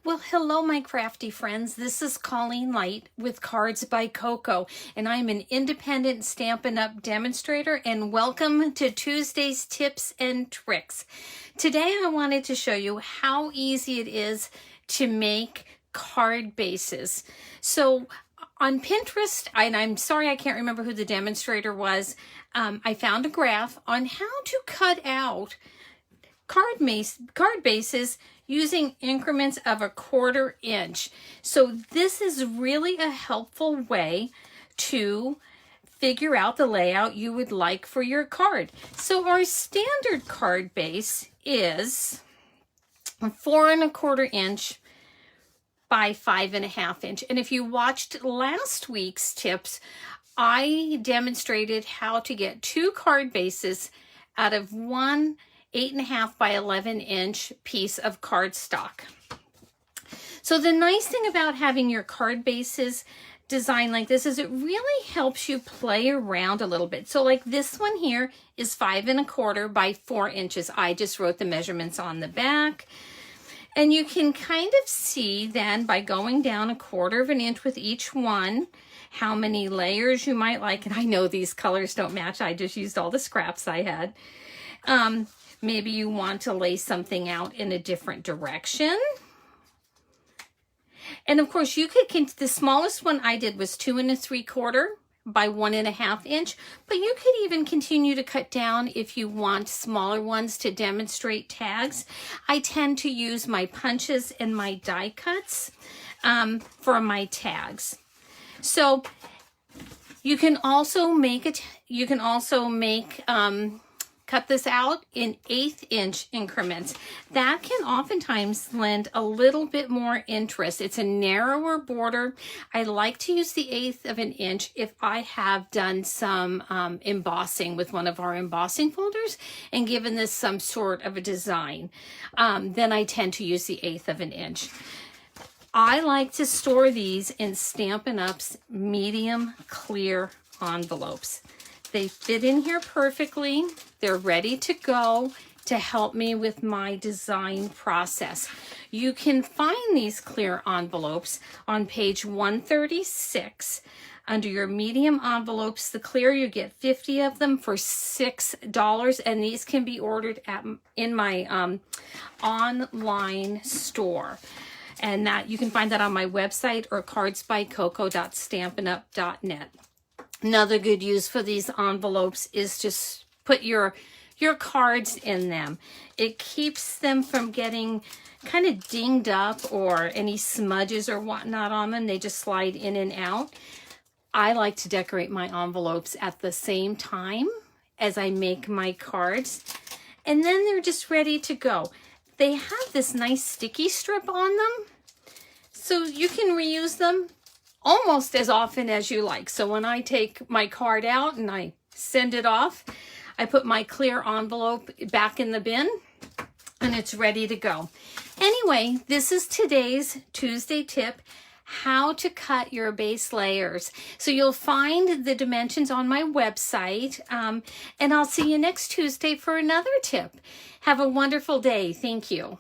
Well, hello, my crafty friends. This is Colleen Light with Cards by Coco, and I'm an independent Stampin' Up! Demonstrator, and welcome to Tuesday's Tips and Tricks. Today, I wanted to show you how easy it is to make card bases. So, on Pinterest, and I'm sorry I can't remember who the demonstrator was, I found a graph on how to cut out card bases using increments of 1/4 inch. So this is really a helpful way to figure out the layout you would like for your card. So our standard card base is 4 1/4 inch by 5 1/2 inch. And if you watched last week's tips, I demonstrated how to get 2 card bases out of one 8 1/2 by 11 inch piece of cardstock. So the nice thing about having your card bases designed like this is it really helps you play around a little bit. So like this one here is 5 1/4 by 4 inches. I just wrote the measurements on the back. And you can kind of see then by going down 1/4 inch with each one, how many layers you might like. And I know these colors don't match. I just used all the scraps I had. Maybe you want to lay something out in a different direction. And of course you could, the smallest one I did was 2 3/4 by 1 1/2 inch, but you could even continue to cut down if you want smaller ones to demonstrate tags. I tend to use my punches and my die cuts for my tags. So you can also cut this out in 1/8 inch increments. That can oftentimes lend a little bit more interest. It's a narrower border. I like to use the 1/8 inch if I have done some embossing with one of our embossing folders and given this some sort of a design. Then I tend to use the 1/8 inch. I like to store these in Stampin' Up's medium clear envelopes. They fit in here perfectly. They're ready to go to help me with my design process. You can find these clear envelopes on page 136. Under your medium envelopes, the clear, you get 50 of them for $6, and these can be ordered in my online store. And that you can find that on my website or cardsbycoco.stampinup.net. Another good use for these envelopes is to put your cards in them. It keeps them from getting kind of dinged up or any smudges or whatnot on them. They just slide in and out. I like to decorate my envelopes at the same time as I make my cards. And then they're just ready to go. They have this nice sticky strip on them, so you can reuse them almost as often as you like. So when I take my card out and I send it off, I put my clear envelope back in the bin and it's ready to go. Anyway, this is today's Tuesday tip, how to cut your base layers. So you'll find the dimensions on my website, and I'll see you next Tuesday for another tip. Have a wonderful day. Thank you.